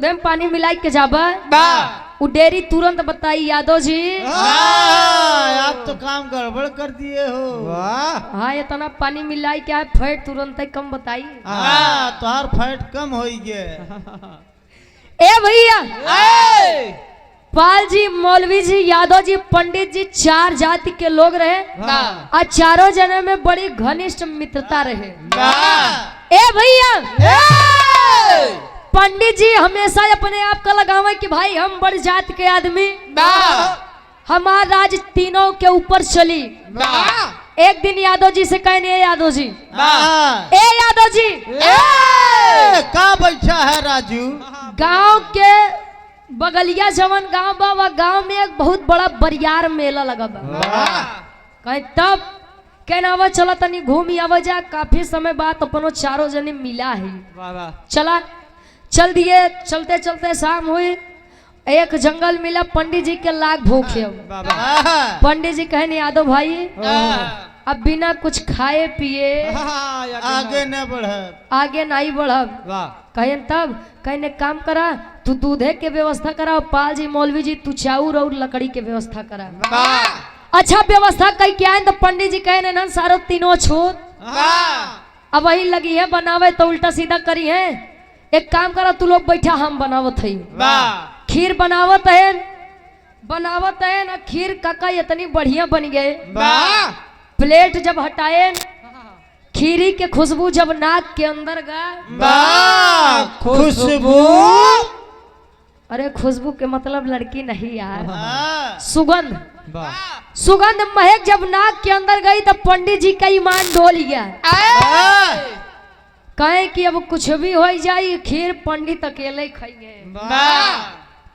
दूधे में पानी मिलाई के जाबा वो डेरी तुरंत बताई यादव जी। आप तो काम गड़बड़ कर दिए हो। वाह। हाँ इतना पानी मिलाई क्या है फैट तुरंत ही कम बताई। तोहार फैट कम हो गए। ए भैया पाल जी, मौलवी जी, यादव जी, पंडित जी 4 जाति के लोग रहे और चारों जने में बड़ी घनिष्ठ मित्रता रहे। ए भैया पंडित जी हमेशा अपने आप का लगावे कि भाई हम बड़ी जात के आदमी, हमारा राज तीनों के ऊपर चली। एक दिन यादव जी से कहने यादव जी, ए यादव जी का बैठा है राजू। गांव के बगलिया जवन गांव बा वह गांव में एक बहुत बड़ा बरियार मेला लगा बा। कहे तब कहना चला तनी घूम आवा जा। काफी समय बाद अपनो चारों जने मिला है। चला चल दिए। चलते चलते शाम हुई, एक जंगल मिला, पंडित जी के लाख भूखे। पंडित जी कहने यादव भाई अब बिना कुछ खाए पिए आगे न बढ़, आगे नहीं बढ़ब। कहे तब कहने काम करा, तू दूधे के व्यवस्था करा, पाल जी मौलवी जी तू चाउर और लकड़ी के व्यवस्था करा। अच्छा व्यवस्था कई क्या है तो पंडित जी कहने ना सारो तीनों छोड़ अब वही लगी है बनावे तो उल्टा सीधा करी है। एक काम करा तू लोग बैठा हम बनावत है। खीर बनावत है ना, खीर काका इतनी बढ़िया बन गए। प्लेट जब हटाए खीरी के खुशबू जब नाक के अंदर गा। खुशबू, अरे खुशबू के मतलब लड़की नहीं यार, सुगंध। सुगंध महक जब नाक के अंदर गई तब पंडित जी का ईमान डोल गया। कहे कि अब कुछ भी हो जाए खीर पंडित अकेले खाएंगे।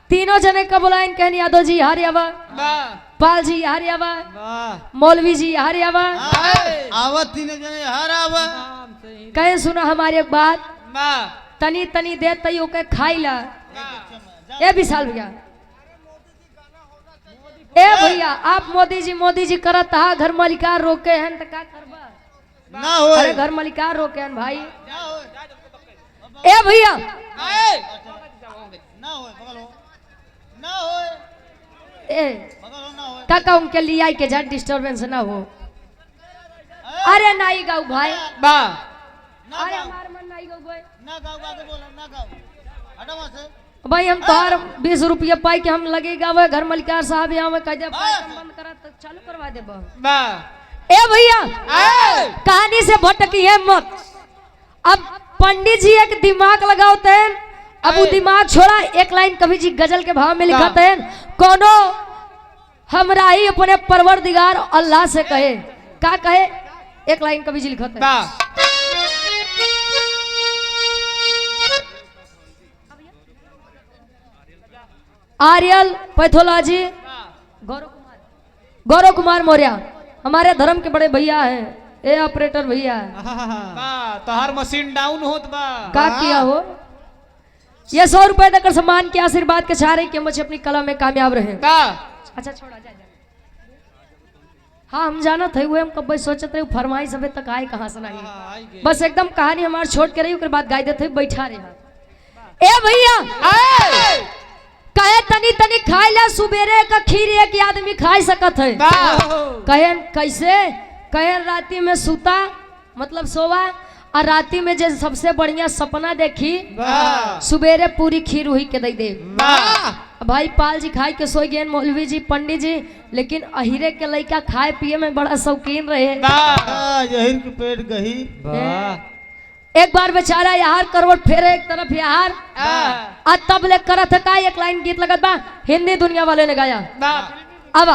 तीनों जने का बुलाए कहने यादव जी हार आवा, पाल जी हार आवा, मौलवी जी हार आवा। तीनों जने हार आवा। कहे सुनो हमारी एक बात, तनी तनी दे तई ओके खाई ला। ए विशाल भैया, ए भैया आप मोदी जी करत हा घर मालिका रोके हैं तो का करबा ना हो। अरे घर मालिका रोके हैं भाई। ए भैया काका उनके लिए आई के जा डिस्टरबेंस ना हो। अरे नहीं गाऊ भाई अरे हमार मन नहीं गाऊ भाई भाई हम तोहार 20 रुपया पाई के हम लगेगा वो घर मलिकार साहब यहाँ में कह दे बंद करा तो चालू करवा दे। ए भैया कहानी से भटकी है मत। अब पंडित जी एक दिमाग लगाते हैं। अब वो दिमाग छोड़ा, एक लाइन कवि जी गजल के भाव में लिखाते हैं, कोनो हमरा ही अपने परवरदिगार अल्लाह से कहे। क्या कहे? एक लाइन कवि जी लिखाते हैं, आर्यल पैथोलॉजी गौरव कुमार मौर्य हमारे धर्म के बड़े भैया हैं। ए ऑपरेटर भैया तो हर मशीन डाउन होत बा का किया हो। ये 100 रुपए देकर सम्मान के आशीर्वाद के चाह रहे कि मुझे अपनी कला में कामयाब रहे। अच्छा छोड़ा जा। हाँ हम जाना थे वो हम कब सोचते रहे फरमाइश अभी तक आए कहाँ से नहीं। बस एकदम कहानी हमारे छोड़ के रही उसके बाद गाय देते बैठा रहे। ए भैया कहे तनी तनी खाई ला, सुबेरे का खीर एक आदमी खाई सकत है। कहे कैसे? कहे राती में सूता मतलब सोवा और राती में जो सबसे बढ़िया सपना देखी सुबेरे पूरी खीर हुई के दे। भाई पाल जी खाए के सो गए, मौलवी जी पंडित जी, लेकिन अहिरे के लड़का खाए पिए में बड़ा शौकीन रहे। यही के पेट गही। एक बार बेचारा यार करवट फेरे एक तरफ यार आज तब ले करत का एक लाइन गीत लगत बा, हिंदी दुनिया वाले ने गाया। अब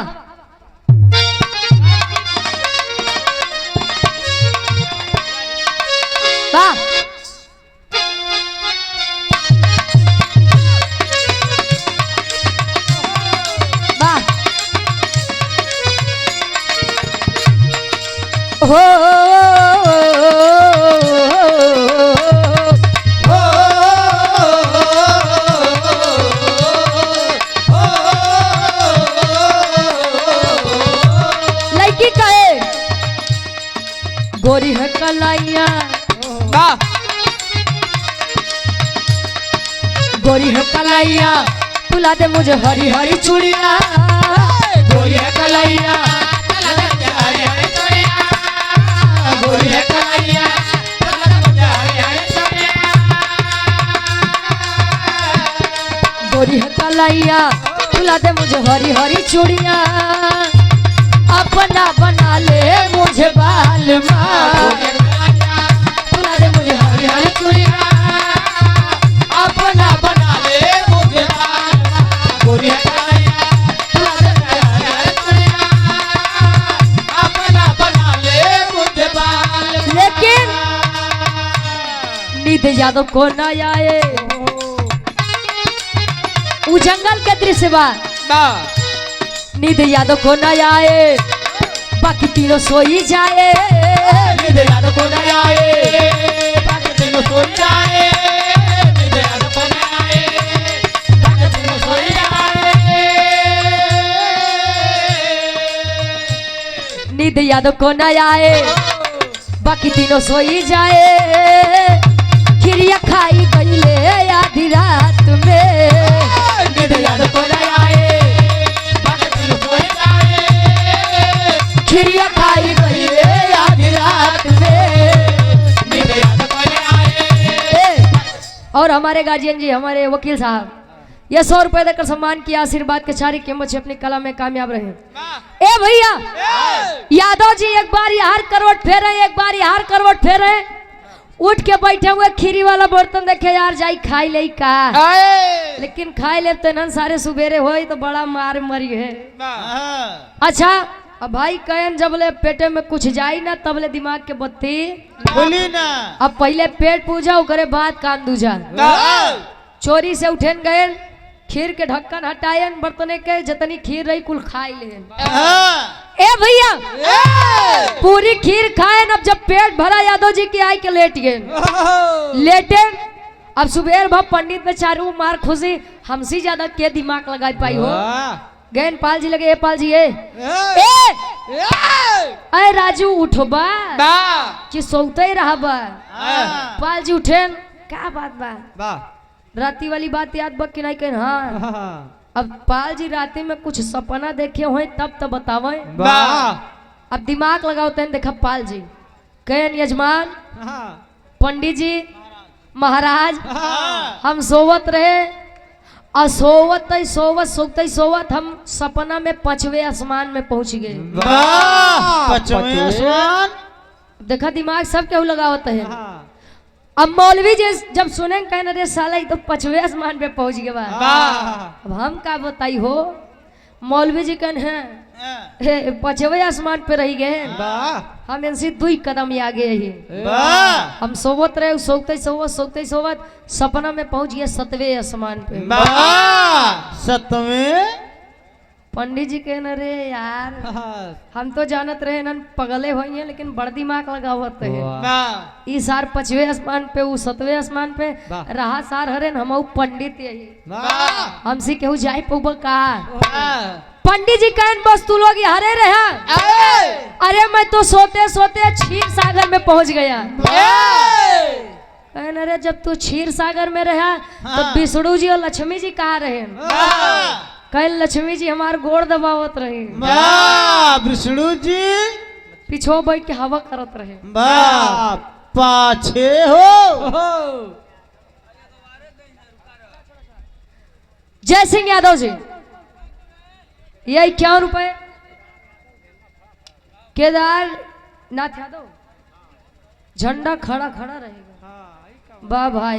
वाह हो गोरी है कलाइया गोरी है कलाइया तुला दे मुझे हरी हरी चूड़िया गोरी है कलाइया तुला दे मुझे हरी हरी चूड़िया गोरी है कलाइया तुला दे मुझे हरी हरी चूड़िया गोरी है कलाइया तुला दे मुझे हरी हरी चूड़िया अपना बना ले मुझे बाल तुला दे मुझे हरी हरी चूड़िया अपना बना ले मुझे बाल गोरी है कलाइया तुला दे मुझे हरी हरी चूड़िया अपना बना ले मुझे बाल। लेकिन नींद यादव को न आए वो जंगल के दृश्य बा नींद यादव को न आए बाकी तीनों सोई जाए नींद यादव को न आए बाकी तीनों सोई जाए नींद यादव को न आए बाकी तीनों सोई जाए नींद यादव को न आए बाकी तीनों सोई जाए खिरिया खाई गईले आधी रात में नींद यादव को न आए बाकी तीनों सोई जाए खिरिया खाई गईले आधी रात में नींद यादव को न आए। और हमारे गार्जियन जी हमारे वकील साहब ये 100 रुपए देकर सम्मान किया आशीर्वाद के सारी कीमत से अपनी कला में कामयाब रहे। ए भैया यादव जी एक बार यार करवट फेरे एक बार यार करवट फेरे उठ के बैठे हुए खीरी वाला बर्तन देखे यार जाई खाई ले का लेकिन खाई ले तो नन सारे सुबेरे होई तो बड़ा मार मरी है। अच्छा अब भाई कहन जब ले पेटे में कुछ जाई ना तब ले दिमाग के बत्ती बोली ना अब पहले पेट पूजा करे बाद कान दूजा चोरी से उठेन गए खीर के ढक्कन हटायन बर्तने के जितनी खीर रही कुल खाई ले। ए भैया पूरी खीर खाए अब जब पेट भरा यादव जी की आई के लेट गए लेटे अब सुबह भा पंडित में चारू मार खुशी हमसे ज्यादा के दिमाग लगा पाई हो गैन पाल जी लगे ए पाल जी ए राजू उठो बा कि सोते ही रहा बा पाल जी उठेन क्या बात बा राती वाली बात याद बा कि नहीं कह हाँ अब पाल जी राती में कुछ सपना देखे हुए तब तो बतावे अब दिमाग लगाओ तेन देखा पाल जी कहन यजमान पंडित जी महाराज हम सोवत रहे और सोवत सोवत हम सपना में 5वें आसमान में पहुंच गए। 5वें आसमान देखा दिमाग सब केहू लगावत है। अब मौलवी जी जब सुने कहना रे साला तो 5वें आसमान पे पहुंच गए बा अब हम का बताई हो मौलवी जी कहन है 5वें आसमान पे रह गए हम इनसे 2 कदम आगे ही हम सोवत रहे सोवत सपना में पहुंच गए 7वें आसमान पे 7वें पंडित जी कहना रे यार हम तो जानत रहे न पगले हुई हैं लेकिन बड़ दिमाग लगावत है ई सार 5वें आसमान पे वो 7वें आसमान पे रहा सार हरे हम पंडित यही हमसे केहू जाए पौब का पंडित जी कहन बस तू लोग हरे रहा अरे मैं तो सोते क्षीर सागर में पहुंच गया कहन अरे जब तू क्षीर सागर में रहा तो विष्णु जी और लक्ष्मी जी कहाँ रहे कल लक्ष्मी जी हमार गोड़ दबावत रहे विष्णु जी पीछो बैठ के हवा करत रहे पाछे हो जय सिंह यादव जी ये 51 रुपए केदारनाथ यादव झंडा खड़ा रहेगा वाह भाई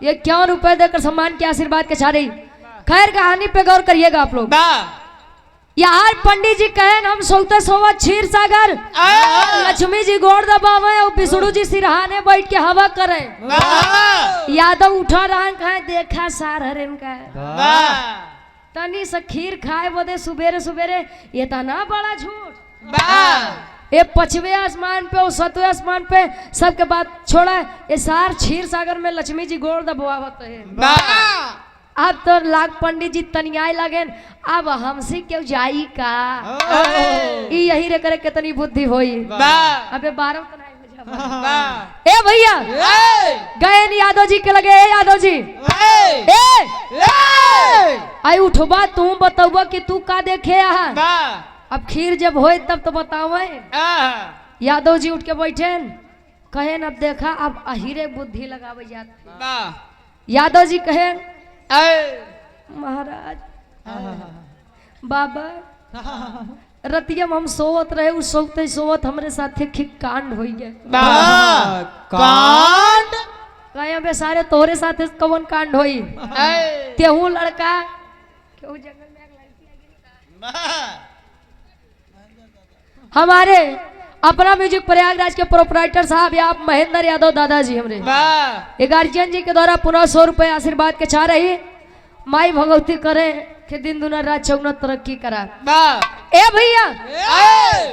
ये 51 रुपए देकर सम्मान के आशीर्वाद के सारे खैर कहानी पे गौर करिएगा आप लोग यार पंडित जी कहें हम सोते सोवत क्षीर सागर लक्ष्मी जी गोड़ दबावे और विष्णु जी सिरहाने बैठ के हवा करे यादव उठा रहा कहे देखा सार हरेन का तनी से खीर खाए बोदे सुबेरे ये तना बड़ा झूठ ये 5वें आसमान पे और 7वें आसमान पे सबके बात छोड़ा ये सार क्षीर सागर में लक्ष्मी जी गोड़ दबावत है। अब तो लाख पंडित जी तनियाई लगे अब हमसे क्यों जाई का यही रे करे कितनी बुद्धि होई अबे 12 तो नहीं वाह ए भैया गए नी यादव जी के लगे। ए यादव जी आई उठबा तू बताऊबा कि तू का देखे यहाँ। वाह अब खीर जब होए तब तो बतावे। यादव जी उठ के बैठे कहे अब देखा अब अहिरे बुद्धि लगावे जात। वाह यादव जी कहे महाराज बाबा रतिया में हम सोवत रहे उस सोते सोवत हमरे साथे कांड हो गए। कांड कहे बे सारे तोहरे साथे कौन कांड होई। तेहू लड़का केहू जंगल में एक लड़की हमारे अपना म्यूजिक प्रयागराज के प्रोपराइटर साहब या आप महेंद्र यादव दादाजी हमरे गार्जियन जी के द्वारा पुनः 100 रुपए आशीर्वाद के चाह रही माई भगवती करे कि दिन दुना रात चौगुना तरक्की करा। ए भैया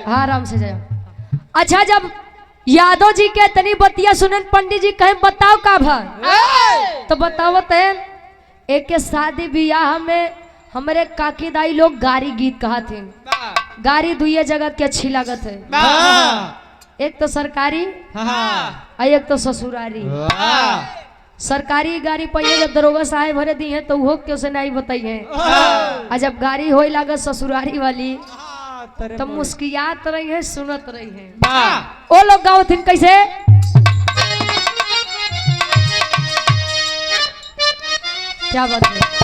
हाँ आराम से जाओ। अच्छा जब यादव जी के तनी बतिया सुनन पंडित जी कहे बताओ का भा तो बतावत है एक के शादी ब्याह में हमारे काकी दाई लोग गारी गीत कहा थे। गारी दुइये जगह की अच्छी लागत है। एक तो सरकारी और एक तो ससुरारी। सरकारी गाड़ी पहले जब दरोगा साहेब भरे दी है तो वो क्यों से नहीं बताई है। और जब गाड़ी हो लागत ससुरारी वाली तो मुस्कियात रही है सुनत रही है। ओ लोग गाओ थे कैसे क्या बात है।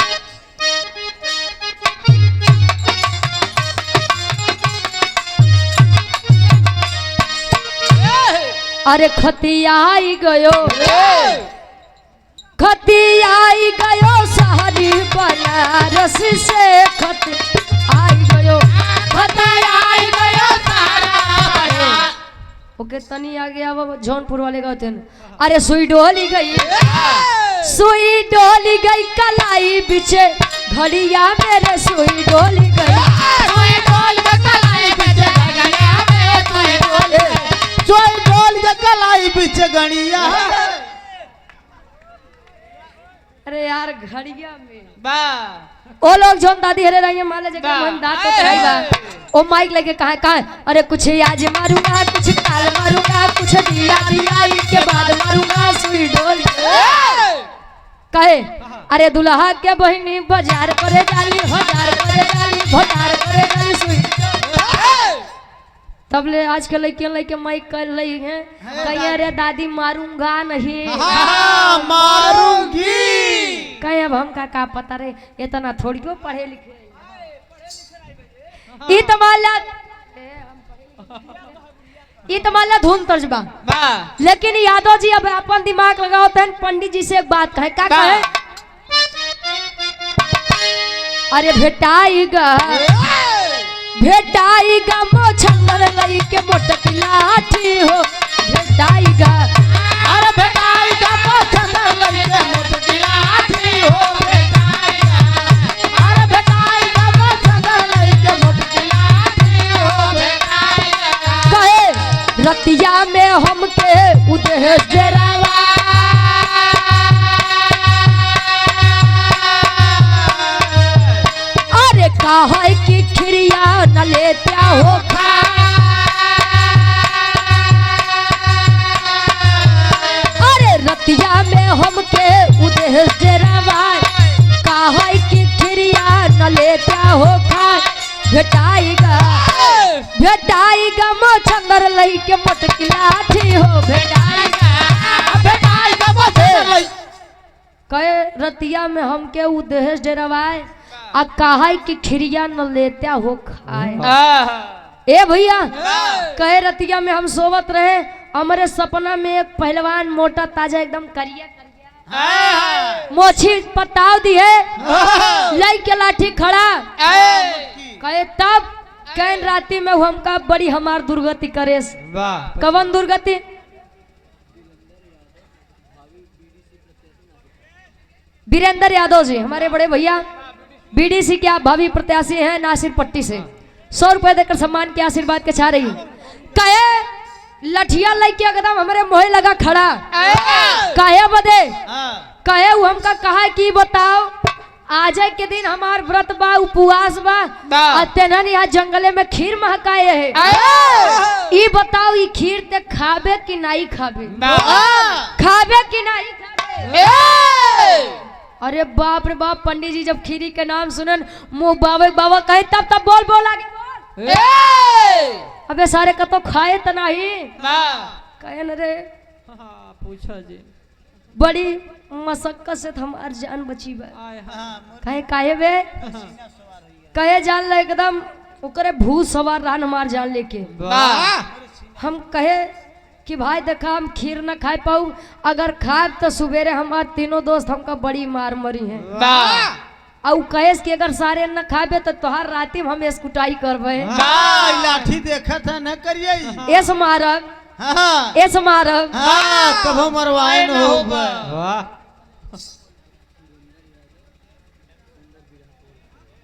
अरे खतियाई गयो खतियाई गयो शहरी बनारस से खत आई गयो खतियाई गयो ओके तनी आ गया वो जौनपुर वाले गाँव थे। अरे सुई डोली गई कलाई बिचे घड़िया मेरे सुई डोली गई कलाई पीछे गणिया। अरे यार घड़िया में ओ लोग जोन दादी हरे रही मान ले मन दांत तो बा ओ माइक लेके कहा अरे कुछ आज मारूंगा कुछ काल मारूंगा कुछ दिया दिया के बाद मारूंगा सुई डोल कहे अरे दुल्हा के बहिनी बाजार करे जाली हजार करे जाली भजार करे जाली सुई तब ले आज के लड़के माइक कर रही है कहीं अरे दादी मारूंगा नहीं मारूंगी कहीं अब हम का पता रे इतना थोड़ी को पढ़े लिखे इतमाला धुन तर्जबा। लेकिन यादव जी अब अपन दिमाग लगाओ तन पंडित जी से एक बात कहे का कहे अरे भेटाईगा मोछंदर लई के मोटक लाठी हो भेटाईगा अरे भेटाईगा मोछंदर लई के मोटक लाठी हो भेटाईगा अरे भेटाईगा मोछंदर लई के मोटक लाठी हो भेटाईगा कहे रतिया में हमके उदे जरावा अरे कहा की खिरिया न लेत्या हो अरे रतिया में हमके उदेश डेरावाय कहा की खिरिया न लेत्या हो भेटाईगा मोछंदर लई के मोटकी लाठी हो भेटाईगा मोछंदर लई कहे रतिया में हमके उदेश डेरावाय आ कहा कि खिरिया न लेत्या हो खाए। ए भैया कहे रतिया में हम सोवत रहे हमारे सपना में एक पहलवान मोटा ताजा एकदम करिया मोछी पताव दी है लई के लाठी खड़ा कहे तब कैन राती में हमका बड़ी हमार दुर्गति करे कवन दुर्गति वीरेंद्र यादव जी हमारे बड़े भैया बीडीसी के आप भावी प्रत्याशी हैं नासिर पट्टी से 100 रुपए देकर सम्मान के आशीर्वाद के चाह रही कहे लठिया लेके एकदम हमारे मोहे लगा खड़ा कहे बदे कहे वो हमका कहा कि बताओ आज के दिन हमार व्रत बा उपवास बा तेना यहाँ जंगले में खीर महकाए है ई बताओ ई खीर ते खाबे कि नहीं खाबे? ना खाबे कि नहीं खाबे? अरे बाप रे बाप, पंडित जी जब खीरी के नाम सुनन मुंह बाबा बाबा कहे तब तब बोल आगे बोल। अबे सारे का तो खाए त नहीं ना कहे न रे पूछा जी बड़ी मशक्कत से हमार जान बची बा। कहे काहे बे? कहे जान ले एकदम ओकरे भूत सवार रहन हमार जान लेके। हम कहे कि भाई देखा हम खीर न खाए पाऊ, अगर खाए तो सवेरे हमार तीनों दोस्त हमका बड़ी मार मरी है। और कहेस कि अगर सारे न खाबे तो तोहार राती में हम स्कुटाई करबे। लाठी देखा था न करिए ऐस मारब ऐस मारब कभो मरवाए न होगा।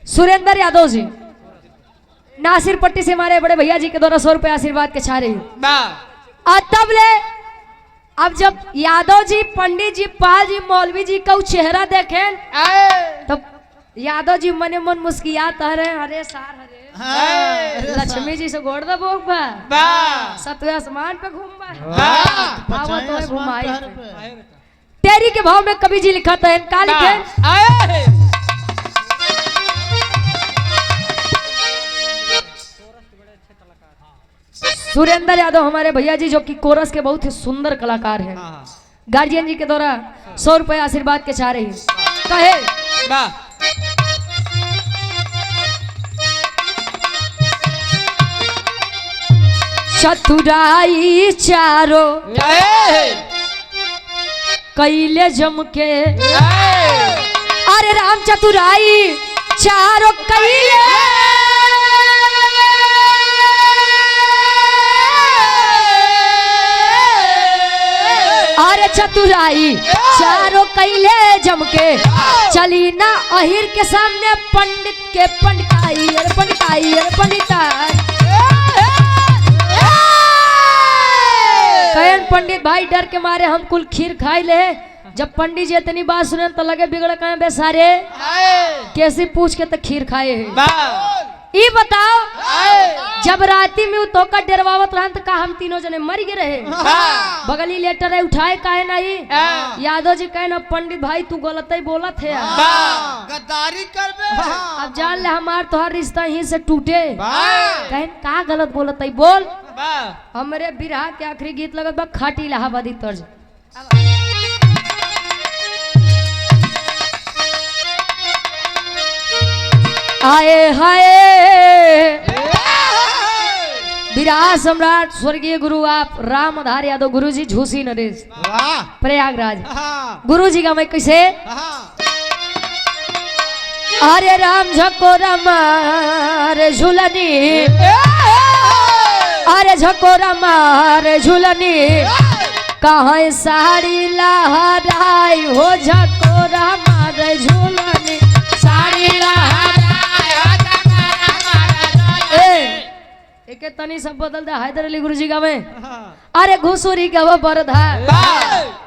सुरेंद्र यादव जी नासिर पट्टी से हमारे बड़े भैया जी के द्वारा 100 रुपए आशीर्वाद के छारे तब ले। अब जब यादव जी, पंडित जी, पाल जी, मौलवी जी का चेहरा देखें तब यादव जी मने मन मुस्कियात हरे हरे सार हरे लक्ष्मी जी से गोड़ दबो बा सतवे आसमान पे घूमबा आवो तो घुमाई तेरी के भाव में कवि जी लिखा था का लिखे? सुरेंद्र यादव हमारे भैया जी जो कि कोरस के बहुत ही सुंदर कलाकार हैं। गार्जियन जी के द्वारा 100 रुपए आशीर्वाद के चाह रही कहे चतुराई चारो कैले जम के, अरे राम चतुराई चारो कैले चतुराई चारों कैले जम के, चली ना अहिर के सामने पंडित के पंडिताई अरे पंडिताई अरे पंडिताई। कहन पंडित भाई डर के मारे हम कुल खीर खाई ले। जब पंडित जी इतनी बात सुने तो लगे बिगड़ कहे बेसारे कैसे पूछ के तो खीर खाए है। ई बताओ जब राती में तो का डरवावत रहन तो का हम तीनों जने मर गए रहे। बगली लेटर है उठाए काहे नहीं? यादव जी कहे ना पंडित भाई तू गलत ही बोलत है, गद्दारी करबे। अब जान ले हमार तोहर रिश्ता ही से टूटे। कहे का गलत बोलत है बोल। हमरे बिरहा के आखिरी गीत लगत बा खाटी इलाहाबादी तर्ज। आए हाय विराट सम्राट स्वर्गीय गुरु आप रामधार यादव गुरु जी झूसी नरेश प्रयागराज गुरु जी का मैं कैसे? अरे राम झको रमार झूलनी, अरे झको रमार झूलनी, कहाँ साड़ी लहराई हो झको रमार झूलनी, साड़ी लहराई एक तनी सब बदल दे। हैदर अली गुरुजी का में अरे घुसुरी का वो बरधा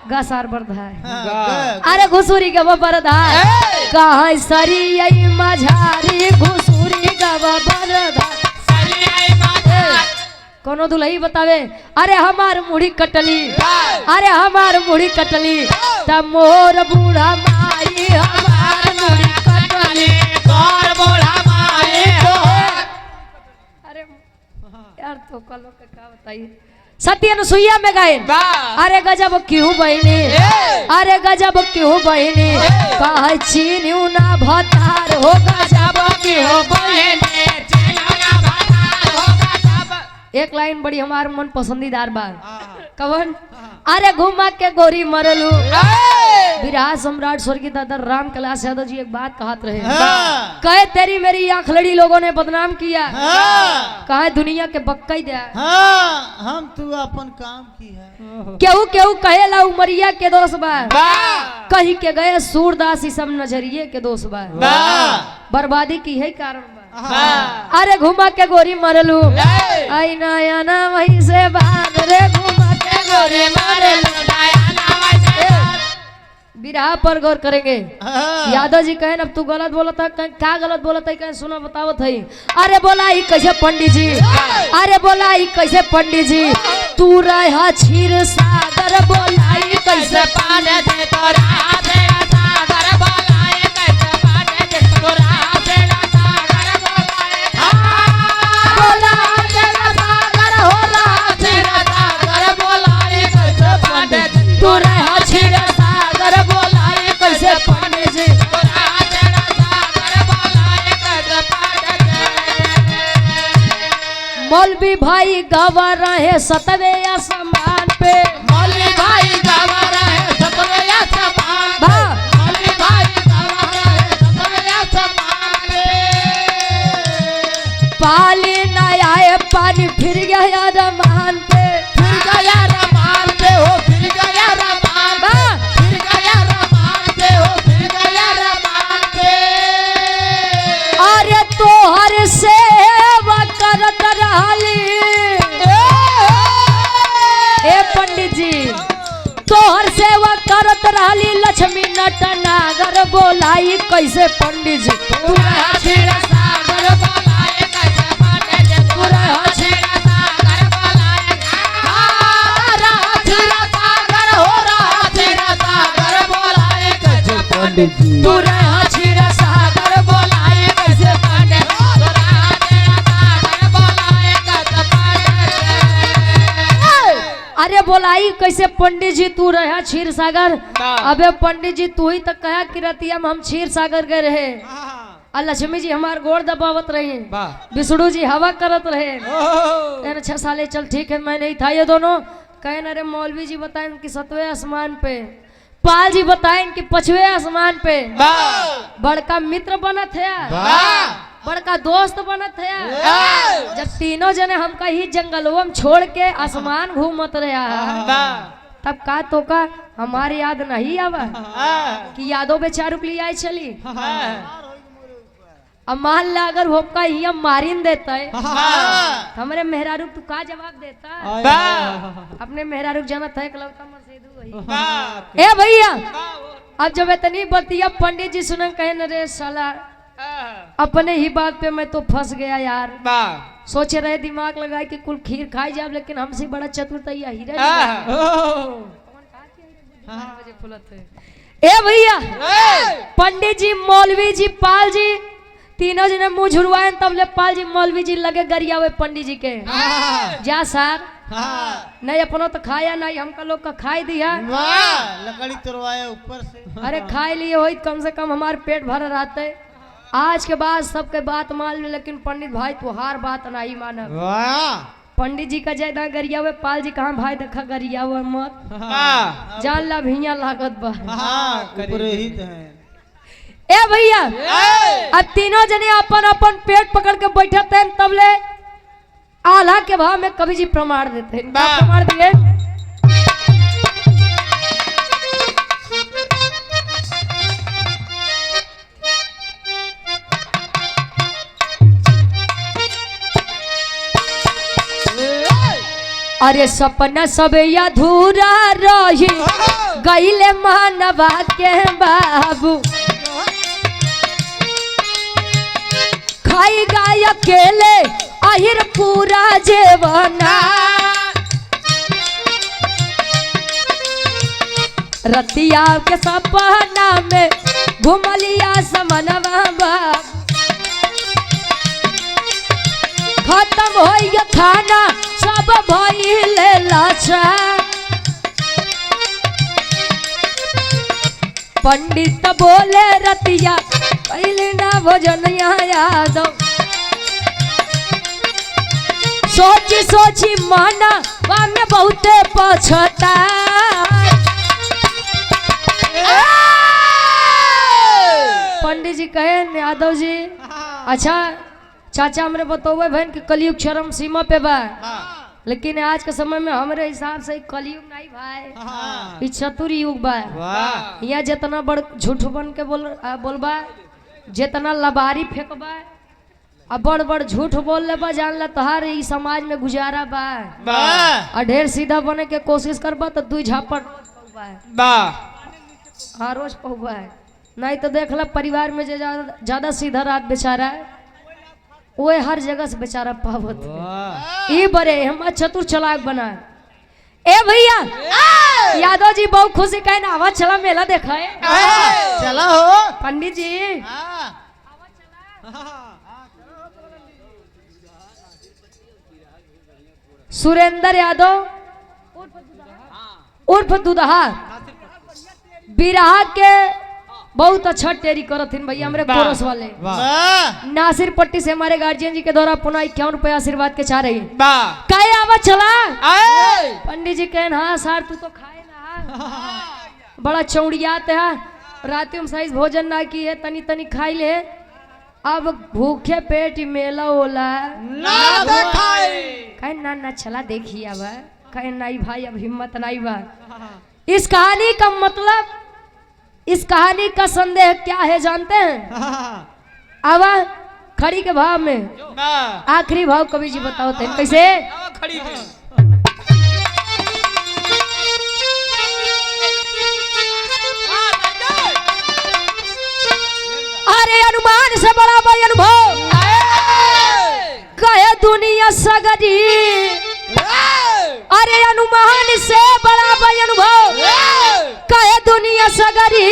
गसार बरधा, अरे घुसुरी का वो बरधा कहाँ सरी आई मझारी, घुसुरी का वो बरधा कोनो दुल्ही बतावे। अरे हमार मुड़ी कटली, अरे हमार मुड़ी कटली तब मोर बूढ़ा माई, हमार मुड़ी कटली मोर बूढ़ा माई। यार तो कलो के का बताइए सत्य अनुसुईया में गए। अरे गजब क्यों बहनी, अरे गजब क्यों बहनी, कहा चीन्यू ना भतार हो, गजब क्यों बहनी चीन्यू ना भतार हो गजब। एक लाइन बड़ी हमार मन पसंदीदार बात कवन? अरे घुमा के गोरी मरलू। विराट सम्राट स्वर्गीय दादा राम कैलाश यादव जी एक बात कहत रहे, कहे तेरी मेरी आंख लड़ी लोगों ने बदनाम किया, कहे दुनिया के बक्का ही दिया, हम तू अपन काम की है। केहू केहू कहे ला उमरिया के दोस्त बा, कहीं के गए सूरदास सब नजरिए के दोस्त बा, बर्बादी की है कारण बा। अरे घुमा के गोरी मरलू, आई नया ना वहीं से बाहर रे, घुमा के गोरी मरलू बिरहा पर गौर करेंगे। हाँ। यादव जी कहें अब तू गलत बोला था, क्या गलत बोला था, कहें सुना बतावत है। अरे बोला ही कैसे पंडित जी, अरे बोला ही कैसे पंडित जी, तू रहा क्षीर सागर, बोला ही कैसे पंडित जी, तोरा सागर बोलाए कैसे पंडित जी, तोरा सागर बोलाए, बोला सागर हो रहा सागर बोलाए कैसे पंडित जी, तू रहा क्षीर सागर बोलाए कैसे पंडित जी, तोरा सागर बोलाए कैसे पंडित जी। मौलवी भाई गवा रहे सतवे आसमान पे, मौलवी भाई गवा रहे सतवे आसमान पे, वाह। मौलवी भाई गवा रहे सतवे आसमान पे। पाली न आए पानी फिर गया रमान पे, फिर गया रमान पे हो, फिर गया रमान पे, वाह। फिर गया रमान पे हो, फिर गया रमान पे। अरे तोहर सेवा करत रहली ए पंडित जी, तोहर सेवा करत रहली लक्ष्मी नटनागर, बोलाई कैसे पंडित जी, तू रहा क्षीर सागर बोलाए कैसे पंडित जी, तू रहा क्षीर सागर बोलाए, रहा क्षीर सागर हो, रहा क्षीर सागर बोलाए कैसे पंडित जी, तू रहा क्षीर सागर बोलाए कैसे पंडित जी, तू रहा क्षीर सागर बोलाए कैसे पंडित जी। अरे बोलाई कैसे पंडित जी, तू रहा क्षीर सागर। अबे पंडित जी तू ही तक कहा कि रतिया में हम क्षीर सागर गए रहे, और लक्ष्मी जी हमार गोड़ दबावत रहे, विष्णु जी हवा करत रहे। कहने 6 साले चल ठीक है, मैं नहीं था ये दोनों। कहने अरे मौलवी जी बताएं कि 7वें आसमान पे, पाल जी बताएं कि 5वें आसमान पे। बड़का मित्र बनत है, बड़का दोस्त बनत है। जब तीनों जने हमका ही जंगलों में छोड़ के आसमान घूमत रहा, तब का तो का हमारी याद नहीं आवा कि यादों बेचारू के लिए आई चली। अब मान ला अगर हमका ही मारिन देता है, हमारे मेहरारू तू का जवाब देता? अपने मेहरारू जनत है कलौता मसेदू वही। ए भैया अब जब इतनी बतिया पंडित जी सुन कहे न रे साला अपने ही बात पे मैं तो फंस गया यार। सोचे रहे दिमाग लगाए कि कुल खीर खाई जाए, लेकिन हमसे बड़ा चतुर हीरा। ए भैया पंडित जी मौलवी जी पाल जी तीनों जने मुंह झुरवाए, तब ले पाल जी मौलवी जी लगे गरिया हुए पंडित जी के। जा सर नहीं अपनो तो खाया नहीं, हमका लोग का खाई दिया, लकड़ी तोड़वाया ऊपर से। अरे खाए लिए हो कम से कम हमारे पेट भर रहते। आज के बाद सबके बात मान लो, लेकिन पंडित भाई तुहार बात नहीं मानब। पंडित जी का जयदा गरिया हुए, पाल जी कहाँ भाई देखा गरिया हुआ मत जान ला भिया लागत बा। ए भैया अब तीनों जने अपन अपन पेट पकड़ के बैठे थे, तब ले आल्हा के भाव में कवि जी प्रमाण देते हैं। क्या प्रमाण दिए? अरे सपना सब अधूरा रही गईले मानवा के बाबू, खाई गाय अकेले आहिर पूरा जेवना, रतिया के सपना में घुमलिया समनवा बाबू, खत्म हो गया खाना सब भइले लाचा, पंडित बोले रतिया पहले ना भोजन यादव, सोची सोची माना में बहुते पछता। पंडित जी कहे यादव जी अच्छा चाचा हमरे बतौवे बहन कि कलयुग चरम सीमा पे बा, लेकिन आज के समय में हमारे हिसाब से कलयुग नहीं भाई, चतुर युग बा। यहाँ जितना बड़ झूठ बन के बोलबा, जितना लबारी फेंकबा, अब बड़ बड़ झूठ बोल ले बा, जान ला तोहार ई समाज में गुजारा बा। और ढेर सीधा बने के कोशिश करबा तो 2 झापड़ बा। हाँ रोज पहुआ है, नहीं तो देख ला परिवार में जो ज्यादा सीधा रात बेचारा है वो हर जगह से बेचारा पावत है। ई बड़े हम चतुर चालाक बना है। ए भैया यादव जी बहुत खुशी कहे ना आवाज चला मेला देखा है। चला हो पंडित जी सुरेंद्र यादव उर्फ दुदहा बिरहा के बहुत अच्छा टेरी करथिन भैया हमरे कोरस वाले। नासिर पट्टी से हमारे गार्जियन जी के द्वारा पुनः 51 रुपया आशीर्वाद के चाह रही कहे आवा चला। पंडित जी कहे हाँ सर तू तो खाए ना बड़ा चौड़ियात है रात में सही भोजन ना की है तनी तनी खाई ले अब भूखे पेट मेला होला कहे ना ना चला देखिए अब कहे नहीं भाई अब हिम्मत नहीं बा। इस कहानी का मतलब इस कहानी का संदेह क्या है जानते हैं? आवा खड़ी के भाव में आखिरी भाव कवि जी बताओ थे कैसे? खड़ी अरे अनुमान से बड़ा भाई अनुभव कहे दुनिया सगरी। अरे अनुमान से बड़ा भाई अनुभव कहे दुनिया सगरी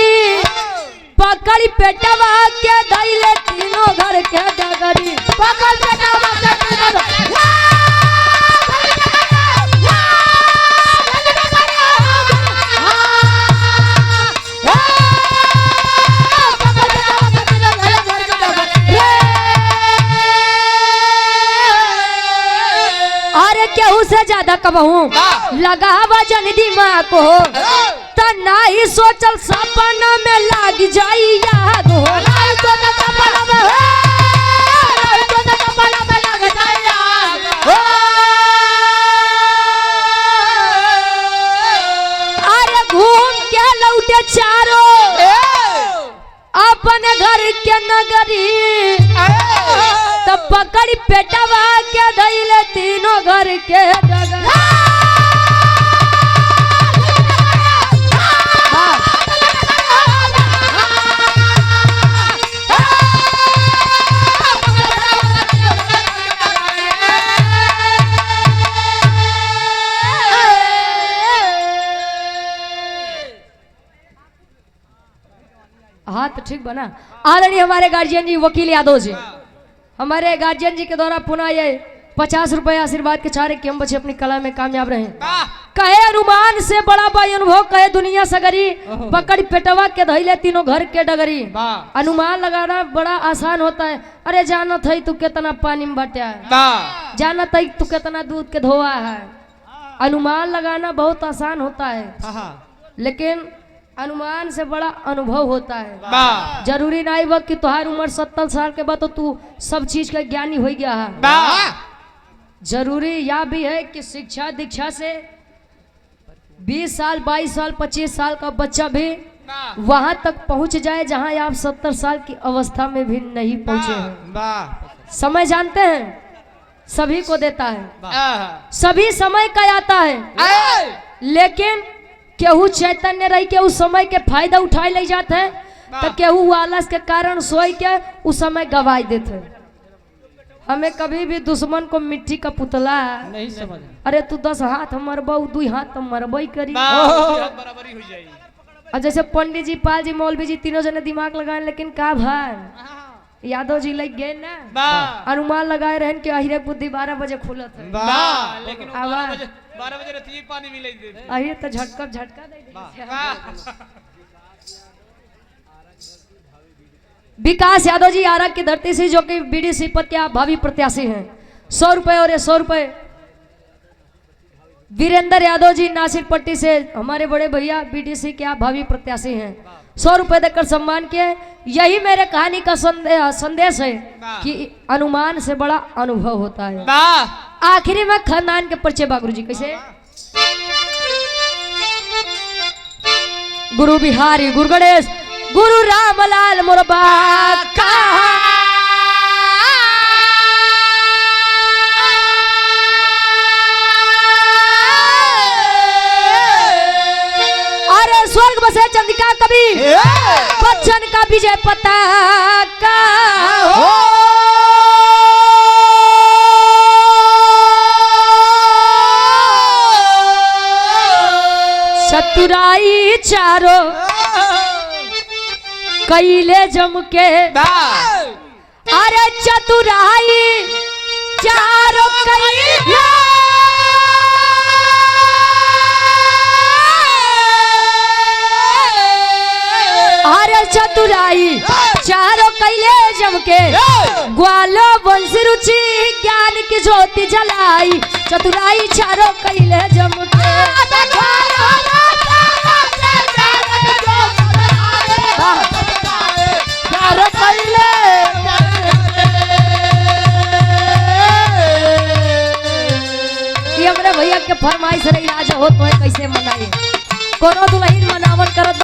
पकड़ी पेटवा के धैले तीनों घर के डगरी पकड़ पेटवा के अरे केहू से ज्यादा कबहू लगा वजन दिमाग को तना ही सोचल सपना में लाग जाई याद हो अरे घूम के लौटे चारो अपने घर के नगरी तब पकड़ी पेटवा के धैले तीनों घर के डगरी। हाँ तो ठीक बना। आदरणीय हमारे गार्जियन जी वकील यादव जी हमारे गार्जियन जी के द्वारा पुनः ये 50 रुपए आशीर्वाद के चारे कि हम बच्चे अपनी कला में कामयाब रहे। कहे अनुमान से बड़ा भाई अनुभव कहे दुनिया सगरी पकड़ पेटवा के धैले तीनों घर के डगरी। अनुमान लगाना बड़ा आसान होता है। अरे जाना था तू कितना पानी में बटा है जाना था तू कितना दूध के धोआ है। अनुमान लगाना बहुत आसान होता है लेकिन अनुमान से बड़ा अनुभव होता है। जरूरी नहीं वक्त कि तुम्हारी उम्र 70 साल के बाद तो तू सब चीज का ज्ञानी हो गया है। जरूरी यह भी है कि शिक्षा दीक्षा से 20 साल 22 साल 25 साल का बच्चा भी वहां तक पहुंच जाए जहां आप 70 साल की अवस्था में भी नहीं पहुंचे हैं। समय जानते हैं सभी को देता है सभी समय का आता है लेकिन केहू चैतन्य रही के उस समय के फायदा उठाए ले जाते हैं तो केहू आलस के कारण सोई के उस समय गवाई देते। हमें कभी भी दुश्मन को मिट्टी का पुतला नहीं समझ अरे तू 10 हाथ मरबो 2 हाथ तो मरबई करी बराबरी हो जाएगी। और जैसे पंडित जी पाल जी मौलवी जी तीनों जने दिमाग लगाए लेकिन का भाई यादव जी लग गए ना अनुमान लगाए रहन के अहिरे बुद्धि 12 बजे खुलत है लेकिन 12 बजे रतिये पानी मिले दे अहिरे तो झटका दे विकास यादव जी आरा की धरती से जो कि बीडीसी पद के आप भावी प्रत्याशी हैं 100 रुपए और ये 100 रुपए वीरेंद्र यादव जी नासिर पट्टी से हमारे बड़े भैया बीडीसी के आप भावी प्रत्याशी हैं 100 रुपए देकर सम्मान किए। यही मेरे कहानी का संदेश है कि अनुमान से बड़ा अनुभव होता है। आखिरी में खानदान के परिचय बागुरु जी कैसे गुरु बिहारी गुरु गणेश गुरु रामलाल मुरबा अरे स्वर्ग बसे चंद्रिका कभी कवि बच्चन का विजय पताका चतुराई चारों कैले जम के अरे चतुराई चारों कैले अरे चतुराई चारों कैले जम के ग्वालो बंसी रुचि ज्ञान की ज्योति जलाई चतुराई चारों कैले जम के ये हमरे भैया के फरमाइश रही राजा हो तो कैसे मनाई कोनो दुल्हन मनावन करत